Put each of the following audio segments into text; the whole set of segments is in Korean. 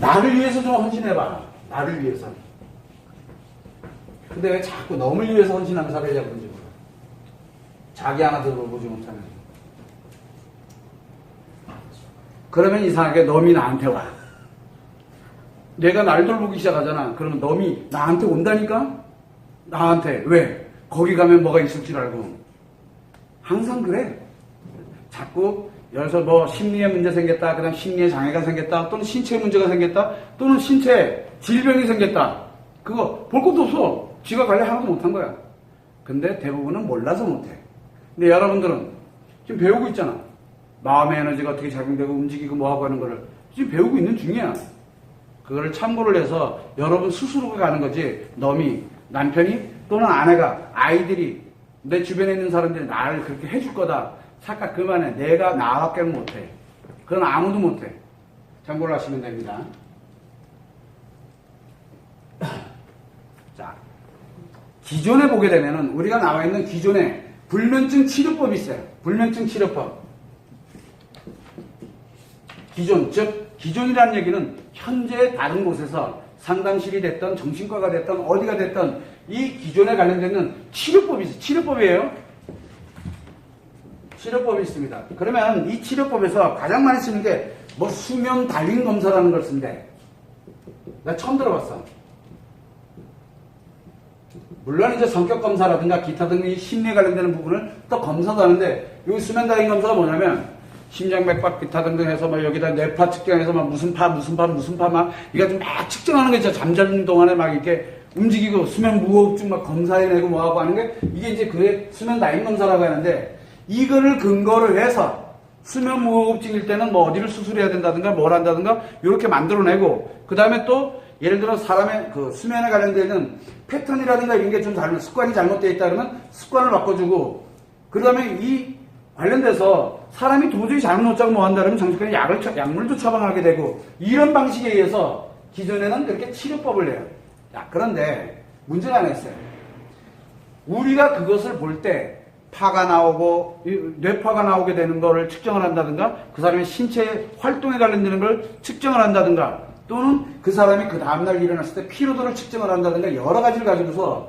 나를 위해서 좀 헌신해봐. 나를 위해서. 근데 왜 자꾸 너를 위해서 헌신하는 사례자 그런지 몰라. 자기 하나 들어보지 못하는. 그러면 이상하게 놈이 나한테 와. 내가 날 돌보기 시작하잖아. 그러면 놈이 나한테 온다니까? 나한테. 왜? 거기 가면 뭐가 있을 줄 알고. 항상 그래. 자꾸 여기서 뭐 심리에 문제 생겼다. 그 다음 심리에 장애가 생겼다. 또는 신체에 문제가 생겼다. 또는 신체에 질병이 생겼다. 그거 볼 것도 없어. 지가 관리 하나도 못한 거야. 근데 대부분은 몰라서 못해. 근데 여러분들은 지금 배우고 있잖아. 마음의 에너지가 어떻게 작용되고 움직이고 뭐하고 하는 거를 지금 배우고 있는 중이야. 그거를 참고를 해서 여러분 스스로가 가는 거지. 놈이, 남편이 또는 아내가, 아이들이, 내 주변에 있는 사람들이 나를 그렇게 해줄 거다. 착각 그만해. 내가 나밖에는 못해. 그건 아무도 못해. 참고를 하시면 됩니다. 자, 기존에 보게 되면은 우리가 나와 있는 기존에 불면증 치료법이 있어요. 불면증 치료법. 기존, 즉 기존이라는 얘기는 현재 다른 곳에서 상담실이 됐던 정신과가 됐던 어디가 됐던 이 기존에 관련되는 치료법이 있어요. 치료법이에요. 치료법이 있습니다. 그러면 이 치료법에서 가장 많이 쓰는 게 뭐 수면 달인 검사라는 걸 쓴대. 나 처음 들어봤어. 물론 이제 성격 검사라든가 기타 등의 심리에 관련되는 부분을 또 검사도 하는데 이 수면 달인 검사가 뭐냐면 심장 맥박 기타 등등 해서 막 여기다 뇌파 측정해서 막 무슨 파 막 이거 좀 막 측정하는 거 있죠. 잠자는 동안에 막 이렇게 움직이고 수면 무호흡증 막 검사해내고 뭐하고 하는 게 이게 이제 그게 수면 달인 검사라고 하는데 이거를 근거를 해서 수면 무호흡증일 때는 뭐 어디를 수술해야 된다든가 뭘 한다든가 이렇게 만들어내고 그 다음에 또 예를 들어 사람의 그 수면에 관련되는 패턴이라든가 이런 게 좀 습관이 잘못되어 있다 그러면 습관을 바꿔주고 그 다음에 이 관련돼서 사람이 도저히 잠을 못 자고 뭐 한다 그러면 정신과에 약물도 처방하게 되고 이런 방식에 의해서 기존에는 그렇게 치료법을 내요. 자, 그런데 문제가 하나 있어요. 우리가 그것을 볼 때 파가 나오고 뇌파가 나오게 되는 거를 측정을 한다든가 그 사람의 신체 활동에 관련되는 걸 측정을 한다든가 또는 그 사람이 그 다음날 일어났을 때 피로도를 측정을 한다든가 여러 가지를 가지고서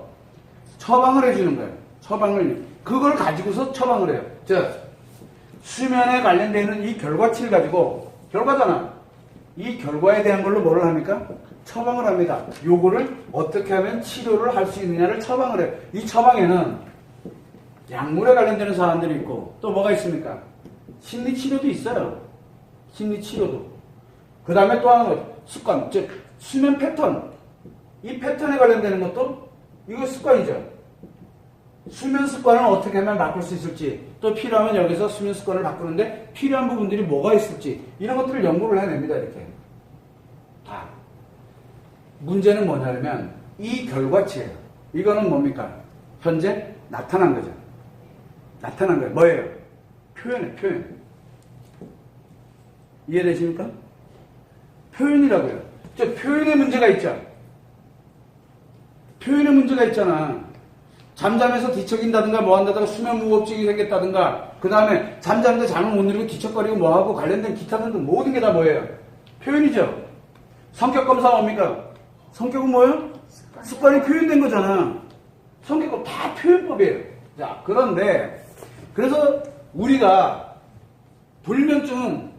처방을 해주는 거예요. 처방을 그걸 가지고서 처방을 해요. 즉 수면에 관련되는 이 결과치를 가지고 결과잖아. 이 결과에 대한 걸로 뭐를 합니까? 처방을 합니다. 요거를 어떻게 하면 치료를 할 수 있느냐를 처방을 해요. 이 처방에는 약물에 관련되는 사람들이 있고 또 뭐가 있습니까? 심리치료도 있어요. 심리치료도. 그 다음에 또 하나는 습관, 즉 수면 패턴. 이 패턴에 관련되는 것도 이거 습관이죠. 수면 습관을 어떻게 하면 바꿀 수 있을지 또 필요하면 여기서 수면 습관을 바꾸는데 필요한 부분들이 뭐가 있을지 이런 것들을 연구를 해냅니다. 이렇게 다. 문제는 뭐냐면 이 결과치예요. 이거는 뭡니까? 현재 나타난 거죠. 나타난 거예요. 뭐예요? 표현이에요. 표현. 이해되십니까? 표현이라고요. 저 표현에 문제가 있죠. 표현에 문제가 있잖아. 잠잠해서 뒤척인다든가 뭐 한다든가 수면 무호흡증이 생겼다든가 그 다음에 잠자는데 잠을 못 이루고 뒤척거리고 뭐하고 관련된 기타 등등 모든 게 다 뭐예요? 표현이죠. 성격 검사 뭡니까? 성격은 뭐예요? 습관이 표현된 거잖아. 성격은 다 표현법이에요. 자, 그런데 그래서 우리가 불면증은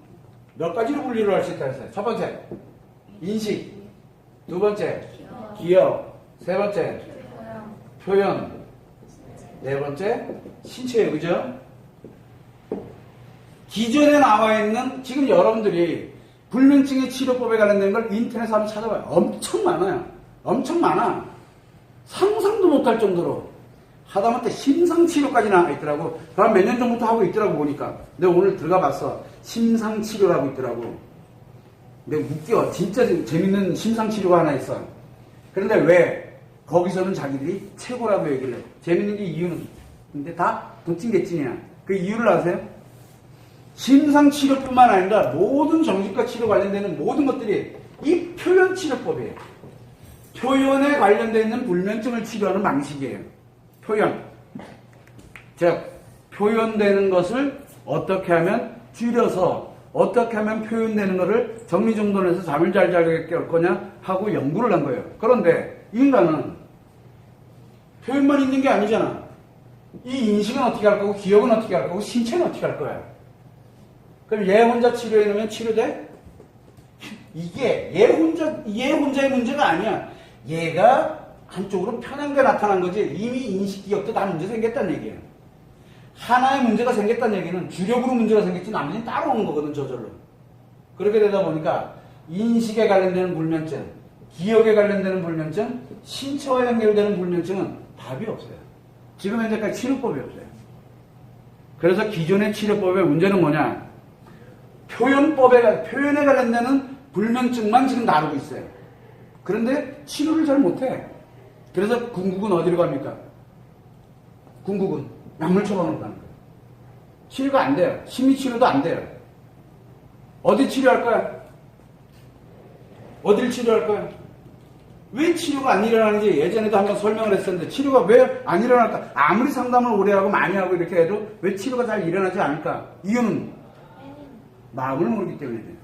몇 가지로 분류를 할 수 있다 했어요. 첫 번째 인식, 두 번째 기억, 세 번째 표현, 네 번째 신체예요. 그죠? 기존에 나와 있는 지금 여러분들이 불면증의 치료법에 관련된 걸 인터넷에 한번 찾아봐요. 엄청 많아요. 엄청 많아. 상상도 못할 정도로 하다못해 심상치료까지 나와 있더라고. 그럼 몇 년 전부터 하고 있더라고 보니까. 내가 오늘 들어가 봤어. 심상치료라고 있더라고. 내가 웃겨. 진짜 재밌는 심상치료가 하나 있어. 그런데 왜 거기서는 자기들이 최고라고 얘기를 해. 재밌는 게 이유는. 근데 다 도찐개찐이야. 그 이유를 아세요? 심상치료뿐만 아니라 모든 정신과 치료 관련되는 모든 것들이 이 표현치료법이에요. 표현에 관련되어 있는 불면증을 치료하는 방식이에요. 표현. 즉, 표현되는 것을 어떻게 하면 줄여서 어떻게 하면 표현되는 것을 정리정돈해서 잠을 잘 자게 할 거냐 하고 연구를 한 거예요. 그런데 인간은 표현만 있는 게 아니잖아. 이 인식은 어떻게 할 거고 기억은 어떻게 할 거고 신체는 어떻게 할 거야. 그럼 얘 혼자 치료해 놓으면 치료돼? 이게 얘 혼자의 문제가 아니야. 얘가 한쪽으로 편향돼 나타난 거지. 이미 인식 기억도 다 문제 생겼다는 얘기예요. 하나의 문제가 생겼다는 얘기는 주력으로 문제가 생겼지 나머지는 따로 오는 거거든, 저절로. 그렇게 되다 보니까 인식에 관련되는 불면증, 기억에 관련되는 불면증, 신체와 연결되는 불면증은 답이 없어요. 지금 현재까지 치료법이 없어요. 그래서 기존의 치료법의 문제는 뭐냐? 표현에 관련되는 불면증만 지금 다루고 있어요. 그런데 치료를 잘 못해. 그래서 궁극은 어디로 갑니까? 궁극은 약물 처방으로 가는 거예요. 치료가 안 돼요. 심리치료도 안 돼요. 어디 치료할 거야? 어딜 치료할 거야? 왜 치료가 안 일어나는지 예전에도 한번 설명을 했었는데 치료가 왜 안 일어날까? 아무리 상담을 오래 하고 많이 하고 이렇게 해도 왜 치료가 잘 일어나지 않을까? 이유는 마음을 모르기 때문이에요.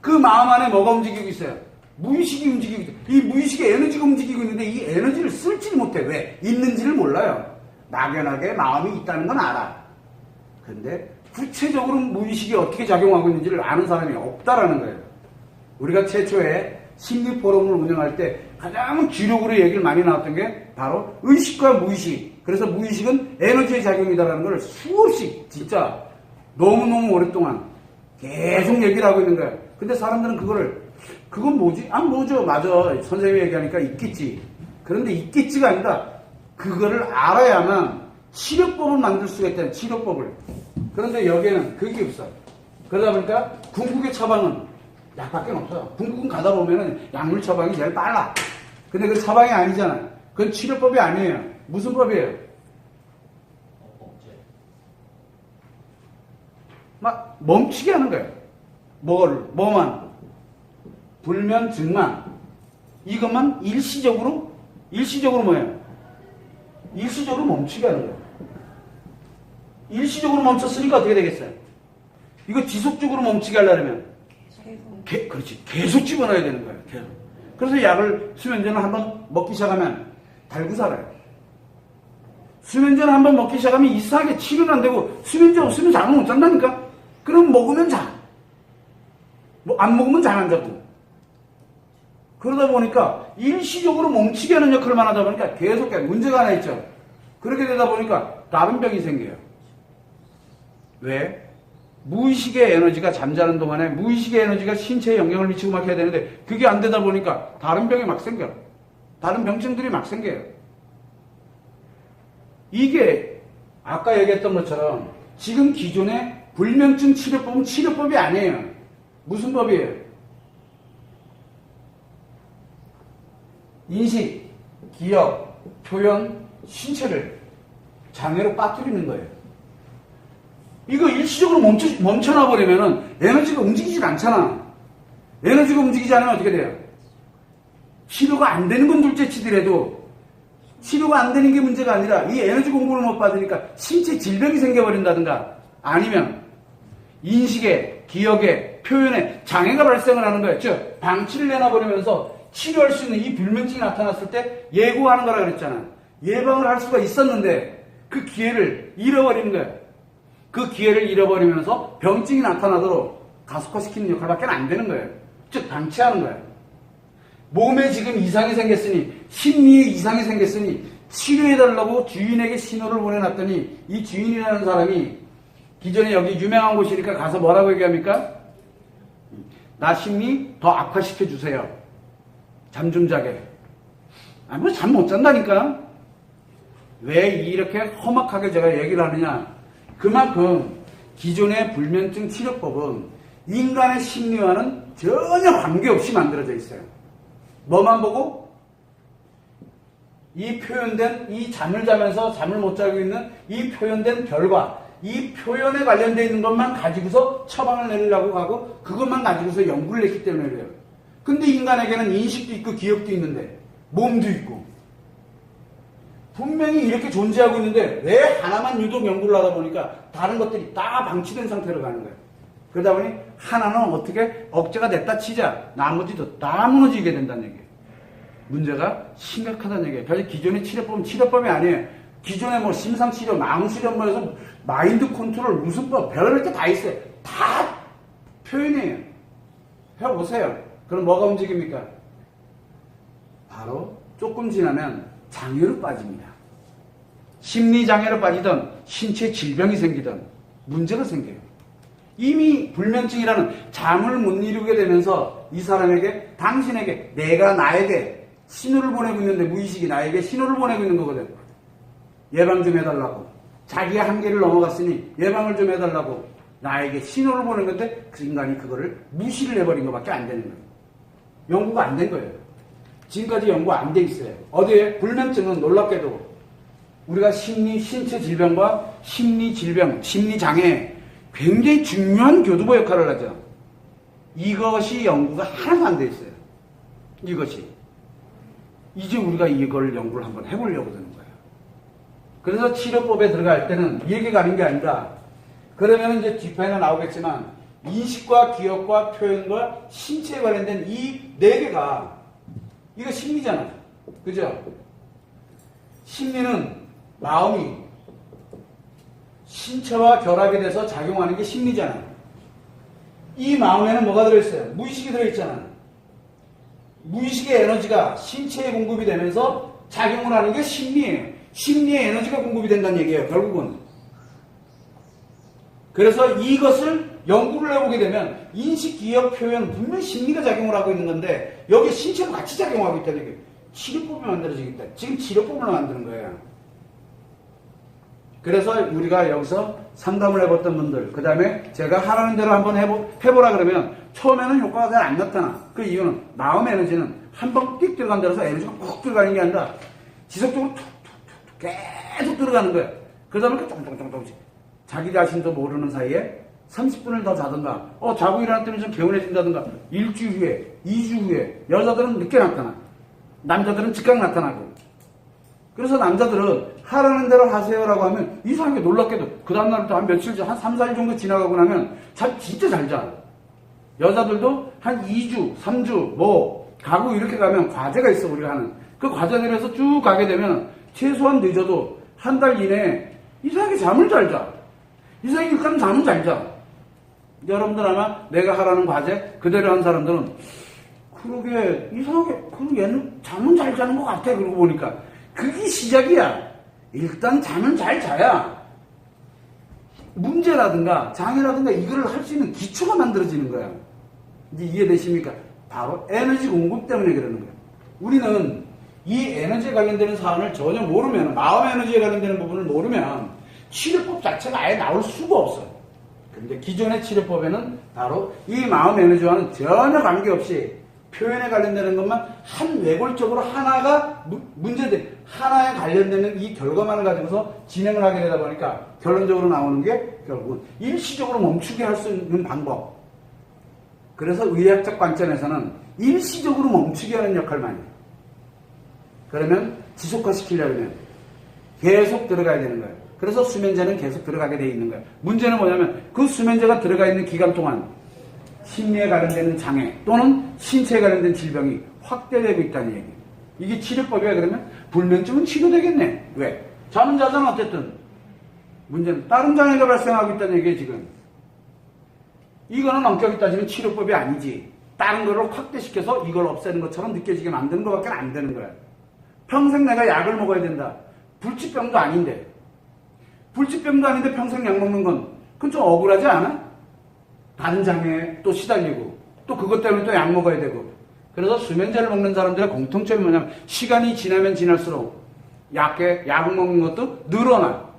그 마음 안에 뭐가 움직이고 있어요? 무의식이 움직이고 있어요. 이 무의식의 에너지가 움직이고 있는데 이 에너지를 쓸지 못해. 왜? 있는지를 몰라요. 막연하게 마음이 있다는 건 알아. 근데 구체적으로 무의식이 어떻게 작용하고 있는지를 아는 사람이 없다라는 거예요. 우리가 최초에 심리 포럼을 운영할 때 가장 주력으로 얘기를 많이 나왔던 게 바로 의식과 무의식. 그래서 무의식은 에너지의 작용이다라는 걸 수없이 진짜 너무너무 오랫동안 계속 얘기를 하고 있는 거예요. 근데 사람들은 그건 뭐지? 아, 뭐죠? 맞아. 선생님이 얘기하니까 있겠지. 그런데 있겠지가 아니라 그거를 알아야만 치료법을 만들 수가 있다는 치료법을. 그런데 여기에는 그게 없어. 그러다 보니까 궁극의 처방은 약밖에 없어요. 궁극은 가다 보면은 약물 처방이 제일 빨라. 근데 그 처방이 아니잖아. 그건 치료법이 아니에요. 무슨 법이에요? 막 멈추게 하는 거예요. 뭐만? 불면증만. 이것만 일시적으로 뭐예요? 일시적으로 멈추게 하는 거예요. 일시적으로 멈췄으니까 어떻게 되겠어요? 이거 지속적으로 멈추게 하려면 그렇지. 계속 집어넣어야 되는 거예요. 계속. 그래서 약을 수면제는 한번 먹기 시작하면 달고 살아요. 수면제는 한번 먹기 시작하면 이상하게 치료는 안 되고 수면제 없으면 잠을 못 잔다니까? 그럼 먹으면 자. 안 먹으면 잠 안 자고. 그러다 보니까 일시적으로 멈추게 하는 역할만 하다 보니까 계속 문제가 하나 있죠. 그렇게 되다 보니까 다른 병이 생겨요. 왜? 무의식의 에너지가 잠자는 동안에 무의식의 에너지가 신체에 영향을 미치고 막 해야 되는데 그게 안 되다 보니까 다른 병이 막 생겨. 다른 병증들이 막 생겨요. 이게 아까 얘기했던 것처럼 지금 기존의 불면증 치료법은 치료법이 아니에요. 무슨 법이에요? 인식, 기억, 표현, 신체를 장애로 빠뜨리는 거예요. 이거 일시적으로 멈춰놔버리면은 에너지가 움직이질 않잖아. 에너지가 움직이지 않으면 어떻게 돼요? 치료가 안 되는 건 둘째 치더라도 치료가 안 되는 게 문제가 아니라 이 에너지 공급을 못 받으니까 신체 질병이 생겨버린다든가 아니면 인식에, 기억에, 표현에 장애가 발생을 하는 거예요. 즉, 방치를 내놔버리면서 치료할 수 있는 이 불면증이 나타났을 때 예고하는 거라 그랬잖아. 예방을 할 수가 있었는데 그 기회를 잃어버리는 거예요. 그 기회를 잃어버리면서 병증이 나타나도록 가속화시키는 역할밖에 안 되는 거예요. 즉, 방치하는 거예요. 몸에 지금 이상이 생겼으니, 심리에 이상이 생겼으니, 치료해달라고 주인에게 신호를 보내놨더니, 이 주인이라는 사람이 기존에 여기 유명한 곳이니까 가서 뭐라고 얘기합니까? 나 심리 더 악화시켜주세요. 잠 좀 자게. 뭐 잠 못 잔다니까? 왜 이렇게 험악하게 제가 얘기를 하느냐? 그만큼 기존의 불면증 치료법은 인간의 심리와는 전혀 관계없이 만들어져 있어요. 뭐만 보고? 이 표현된, 이 잠을 자면서 잠을 못 자고 있는 이 표현된 결과, 이 표현에 관련되어 있는 것만 가지고서 처방을 내리려고 하고 그것만 가지고서 연구를 했기 때문에 그래요. 근데 인간에게는 인식도 있고 기억도 있는데 몸도 있고 분명히 이렇게 존재하고 있는데 왜 하나만 유독 연구를 하다 보니까 다른 것들이 다 방치된 상태로 가는 거예요. 그러다 보니 하나는 어떻게 억제가 됐다 치자 나머지도 다 무너지게 된다는 얘기예요. 문제가 심각하다는 얘기예요. 그래서 기존의 치료법은 치료법이 아니에요. 기존에 뭐 심상치료, 망치료 뭐 해서 마인드 컨트롤, 무슨 법, 별의별 게 다 있어요. 다 표현이에요. 해보세요. 그럼 뭐가 움직입니까? 바로 조금 지나면 장애로 빠집니다. 심리장애로 빠지든 신체 질병이 생기든 문제가 생겨요. 이미 불면증이라는 잠을 못 이루게 되면서 이 사람에게, 당신에게, 내가 나에게 신호를 보내고 있는데 무의식이 나에게 신호를 보내고 있는 거거든. 예방 좀 해달라고. 자기의 한계를 넘어갔으니 예방을 좀 해달라고 나에게 신호를 보낸 건데 그 인간이 그거를 무시를 해버린 것밖에 안 되는 거예요. 연구가 안 된 거예요. 지금까지 연구 안 돼 있어요. 어디에? 불면증은 놀랍게도 우리가 신체 질병과 심리 질병, 심리 장애 굉장히 중요한 교두보 역할을 하죠. 이것이 연구가 하나도 안 돼 있어요. 이것이. 이제 우리가 이걸 연구를 한번 해보려고 드는 거예요. 그래서 치료법에 들어갈 때는 이렇게 가는 게 아니라, 그러면 이제 뒷편에 나오겠지만 인식과 기억과 표현과 신체에 관련된 이 네 개가, 이거 심리잖아. 그죠? 심리는 마음이 신체와 결합이 돼서 작용하는 게 심리잖아요. 이 마음에는 뭐가 들어있어요? 무의식이 들어있잖아요. 무의식의 에너지가 신체에 공급이 되면서 작용을 하는 게 심리예요. 심리의 에너지가 공급이 된다는 얘기예요, 결국은. 그래서 이것을 연구를 해보게 되면 인식, 기억, 표현, 분명히 심리가 작용을 하고 있는 건데 여기 신체도 같이 작용하고 있다는 얘기예요. 치료법이 만들어지겠다. 지금 치료법을 만드는 거예요. 그래서 우리가 여기서 상담을 해봤던 분들, 그 다음에 제가 하라는 대로 한번 해보라 그러면 처음에는 효과가 잘 안 나타나. 그 이유는 마음 에너지는 한 번 띡 들어간다고 해서 에너지가 푹 들어가는 게 아니라 지속적으로 툭툭툭 계속 들어가는 거예요. 그러다 보니까 조금씩 자기 자신도 모르는 사이에 30분을 더 자든가, 자고 일어났더니 좀 개운해진다든가, 일주일 후에, 2주 후에, 여자들은 늦게 나타나. 남자들은 즉각 나타나고. 그래서 남자들은 하라는 대로 하세요라고 하면 이상하게 놀랍게도 그 다음날부터 한 며칠, 한 3, 4일 정도 지나가고 나면 진짜 잘 자. 여자들도 한 2주, 3주 가고 이렇게 가면 과제가 있어, 우리가 하는. 그 과제들에서 쭉 가게 되면 최소한 늦어도 한 달 이내에 이상하게 잠을 잘 자. 이상하게 일단 잠은 잘 자. 여러분들 아마 내가 하라는 과제 그대로 한 사람들은 그러게 이상하게 얘는 잠은 잘 자는 것 같아. 그러고 보니까 그게 시작이야. 일단 잠은 잘 자야 문제라든가 장애라든가 이거를 할 수 있는 기초가 만들어지는 거야. 이제 이해되십니까? 바로 에너지 공급 때문에 그러는 거야. 우리는 이 에너지에 관련되는 사안을 전혀 모르면, 마음 에너지에 관련되는 부분을 모르면 치료법 자체가 아예 나올 수가 없어. 근데 기존의 치료법에는 바로 이 마음 에너지와는 전혀 관계없이 표현에 관련되는 것만 한 외골적으로 하나가 문제돼, 하나에 관련되는 이 결과만을 가지고서 진행을 하게 되다 보니까 결론적으로 나오는 게 결국은 일시적으로 멈추게 할 수 있는 방법. 그래서 의학적 관점에서는 일시적으로 멈추게 하는 역할만 해요. 그러면 지속화시키려면 계속 들어가야 되는 거예요. 그래서 수면제는 계속 들어가게 돼 있는 거예요. 문제는 뭐냐면 그 수면제가 들어가 있는 기간 동안 심리에 관련되는 장애 또는 신체에 관련된 질병이 확대되고 있다는 얘기예요. 이게 치료법이야. 그러면 불면증은 치료되겠네. 왜? 잠은 자잖아. 어쨌든 문제는 다른 장애가 발생하고 있다는 얘기예요. 지금 이거는 엄격히 따지면 치료법이 아니지. 다른 거를 확대시켜서 이걸 없애는 것처럼 느껴지게 만드는 것밖에 안 되는 거야. 평생 내가 약을 먹어야 된다. 불치병도 아닌데 평생 약 먹는 건 그건 좀 억울하지 않아? 다른 장애에 또 시달리고 또 그것 때문에 또 약 먹어야 되고. 그래서 수면제를 먹는 사람들의 공통점이 뭐냐면 시간이 지나면 지날수록 약 먹는 것도 늘어나.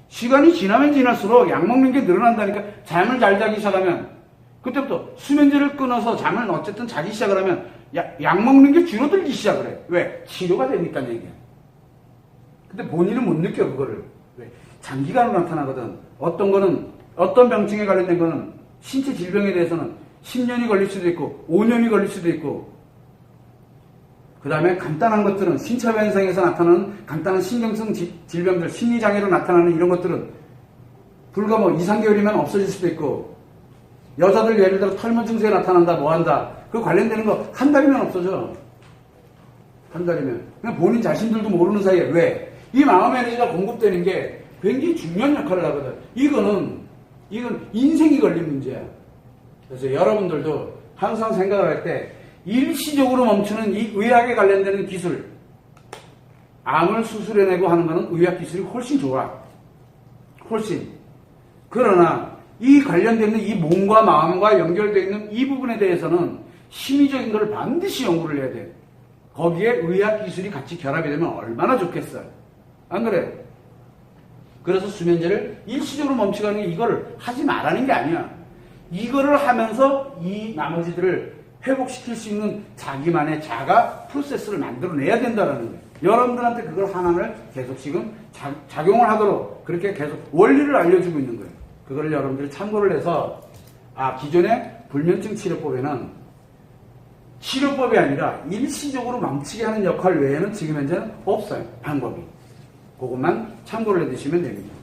시간이 지나면 지날수록 약 먹는 게 늘어난다니까. 잠을 잘 자기 시작하면 그때부터 수면제를 끊어서 잠을 어쨌든 자기 시작을 하면 약 먹는 게 줄어들기 시작을 해. 왜? 치료가 되고 있다는 얘기야. 근데 본인은 못 느껴 그거를. 왜? 장기간으로 나타나거든. 어떤 병증에 관련된 거는 신체 질병에 대해서는 10년이 걸릴 수도 있고 5년이 걸릴 수도 있고, 그 다음에 간단한 것들은 신체화 현상에서 나타나는 간단한 신경성 질병들, 심리장애로 나타나는 이런 것들은 불과 2, 3개월이면 없어질 수도 있고, 여자들 예를 들어 털모 증세가 나타난다, 뭐 한다. 그 관련되는 거 한 달이면 없어져. 한 달이면. 그냥 본인 자신들도 모르는 사이에. 왜? 이 마음의 에너지가 공급되는 게 굉장히 중요한 역할을 하거든. 이건 인생이 걸린 문제야. 그래서 여러분들도 항상 생각을 할 때 일시적으로 멈추는 이 의학에 관련되는 기술, 암을 수술해내고 하는 거는 의학 기술이 훨씬 좋아. 훨씬. 그러나 이 관련되는 이 몸과 마음과 연결되어 있는 이 부분에 대해서는 심리적인 것을 반드시 연구를 해야 돼. 거기에 의학 기술이 같이 결합이 되면 얼마나 좋겠어요. 안 그래? 그래서 수면제를 일시적으로 멈추가는 게 이걸 하지 말라는 게 아니야. 이거를 하면서 이 나머지들을 회복시킬 수 있는 자기만의 자가 프로세스를 만들어내야 된다는 거예요. 여러분들한테 그걸 하나를 계속 지금 작용을 하도록 그렇게 계속 원리를 알려주고 있는 거예요. 그걸 여러분들이 참고를 해서 기존의 불면증 치료법에는 치료법이 아니라 일시적으로 멈추게 하는 역할 외에는 지금 현재는 없어요. 방법이. 그것만 참고를 해두시면 됩니다.